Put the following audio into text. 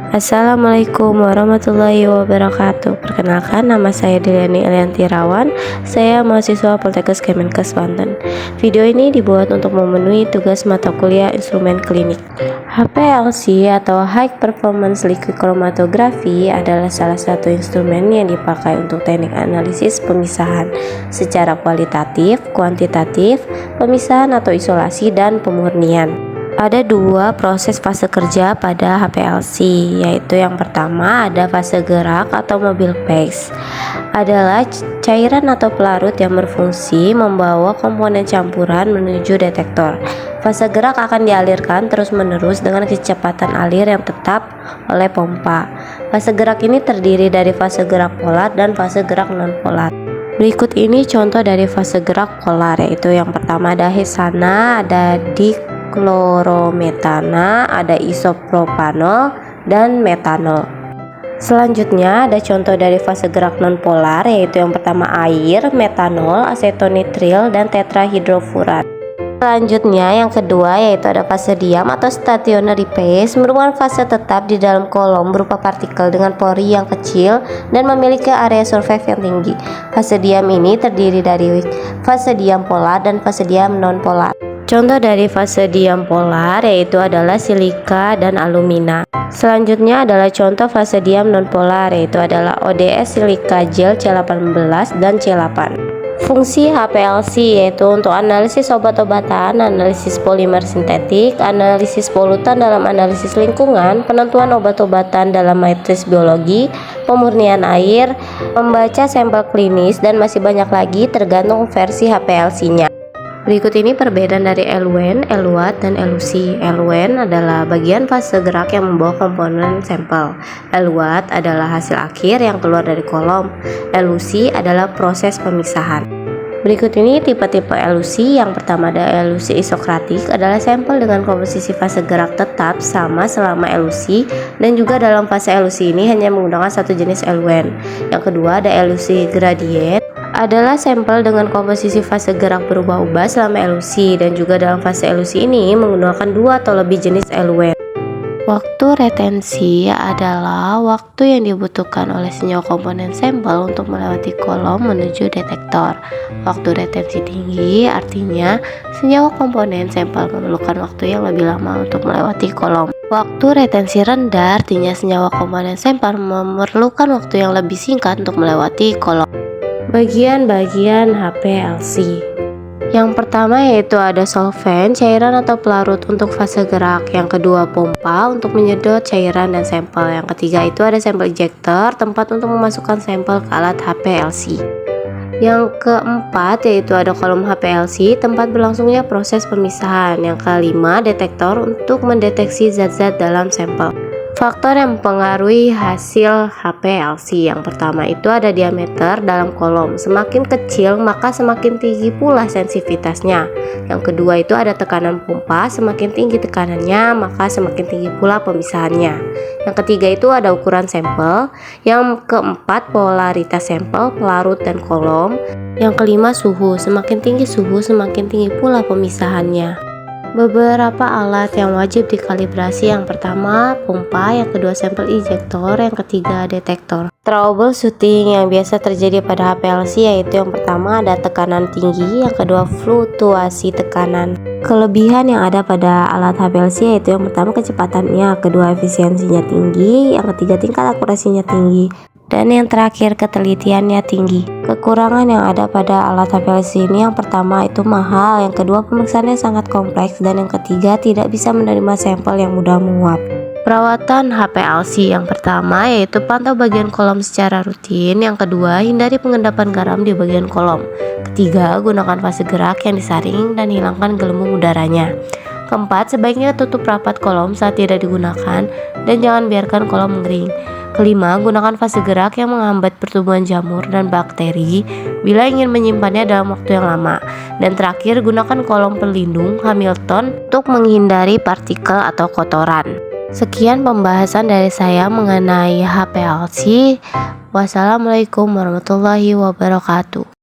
Assalamualaikum warahmatullahi wabarakatuh. Perkenalkan, nama saya Diliani Elianti Rawan. Saya mahasiswa Poltekkes Kemenkes Banten. Video ini dibuat untuk memenuhi tugas mata kuliah instrumen klinik. HPLC atau High Performance Liquid Chromatography adalah salah satu instrumen yang dipakai untuk teknik analisis pemisahan secara kualitatif, kuantitatif, pemisahan atau isolasi, dan pemurnian. Ada dua proses fase kerja pada HPLC, yaitu yang pertama ada fase gerak atau mobile phase. Adalah cairan atau pelarut yang berfungsi membawa komponen campuran menuju detektor. Fase gerak akan dialirkan terus-menerus dengan kecepatan alir yang tetap oleh pompa. Fase gerak ini terdiri dari fase gerak polar dan fase gerak non-polar. Berikut ini contoh dari fase gerak polar, yaitu yang pertama ada hexana, ada diklorometana, ada isopropanol, dan metanol. Selanjutnya ada contoh dari fase gerak nonpolar, yaitu yang pertama air, metanol, asetonitril, dan tetrahidrofuran. Selanjutnya yang kedua yaitu ada fase diam atau stationary phase, merupakan fase tetap di dalam kolom berupa partikel dengan pori yang kecil dan memiliki area surface yang tinggi. Fase diam ini terdiri dari fase diam polar dan fase diam non-polar. Contoh dari fase diam polar yaitu adalah silika dan alumina. Selanjutnya adalah contoh fase diam non-polar, yaitu adalah ODS silika gel C18 dan C8. Fungsi HPLC yaitu untuk analisis obat-obatan, analisis polimer sintetik, analisis polutan dalam analisis lingkungan, penentuan obat-obatan dalam matris biologi, pemurnian air, membaca sampel klinis, dan masih banyak lagi tergantung versi HPLC-nya. Berikut ini perbedaan dari eluen, eluat, dan elusi. Eluen adalah bagian fase gerak yang membawa komponen sampel. Eluat adalah hasil akhir yang keluar dari kolom. Elusi adalah proses pemisahan. Berikut ini tipe-tipe elusi. Yang pertama ada elusi isokratik, adalah sampel dengan komposisi fase gerak tetap sama selama elusi, dan juga dalam fase elusi ini hanya menggunakan satu jenis eluen. Yang kedua ada elusi gradient, adalah sampel dengan komposisi fase gerak berubah-ubah selama elusi, dan juga dalam fase elusi ini menggunakan dua atau lebih jenis eluen. Waktu retensi adalah waktu yang dibutuhkan oleh senyawa komponen sampel untuk melewati kolom menuju detektor. Waktu retensi tinggi artinya senyawa komponen sampel memerlukan waktu yang lebih lama untuk melewati kolom. Waktu retensi rendah artinya senyawa komponen sampel memerlukan waktu yang lebih singkat untuk melewati kolom. Bagian-bagian HPLC. Yang pertama yaitu ada solvent, cairan atau pelarut untuk fase gerak. Yang kedua pompa untuk menyedot cairan dan sampel. Yang ketiga itu ada sampel ejector, tempat untuk memasukkan sampel ke alat HPLC. Yang keempat yaitu ada kolom HPLC, tempat berlangsungnya proses pemisahan. Yang kelima detektor untuk mendeteksi zat-zat dalam sampel. Faktor yang mempengaruhi hasil HPLC. Yang pertama itu ada diameter dalam kolom. Semakin kecil maka semakin tinggi pula sensitivitasnya. Yang kedua itu ada tekanan pompa. Semakin tinggi tekanannya maka semakin tinggi pula pemisahannya. Yang ketiga itu ada ukuran sampel. Yang keempat polaritas sampel, pelarut, dan kolom. Yang kelima suhu. Semakin tinggi suhu semakin tinggi pula pemisahannya. Beberapa alat yang wajib dikalibrasi, yang pertama pompa, yang kedua sampel ejector, yang ketiga detektor. Troubleshooting yang biasa terjadi pada HPLC yaitu yang pertama ada tekanan tinggi, yang kedua fluktuasi tekanan. Kelebihan yang ada pada alat HPLC yaitu yang pertama kecepatannya, kedua efisiensinya tinggi, yang ketiga tingkat akurasinya tinggi, dan yang terakhir ketelitiannya tinggi. Kekurangan yang ada pada alat HPLC ini yang pertama itu mahal, yang kedua pemeriksaannya sangat kompleks, dan yang ketiga tidak bisa menerima sampel yang mudah menguap. Perawatan HPLC yang pertama yaitu pantau bagian kolom secara rutin, yang kedua hindari pengendapan garam di bagian kolom, ketiga gunakan fase gerak yang disaring dan hilangkan gelembung udaranya. Keempat, sebaiknya tutup rapat kolom saat tidak digunakan dan jangan biarkan kolom mengering. Kelima, gunakan fase gerak yang menghambat pertumbuhan jamur dan bakteri bila ingin menyimpannya dalam waktu yang lama. Dan terakhir, gunakan kolom pelindung Hamilton untuk menghindari partikel atau kotoran. Sekian pembahasan dari saya mengenai HPLC. Wassalamualaikum warahmatullahi wabarakatuh.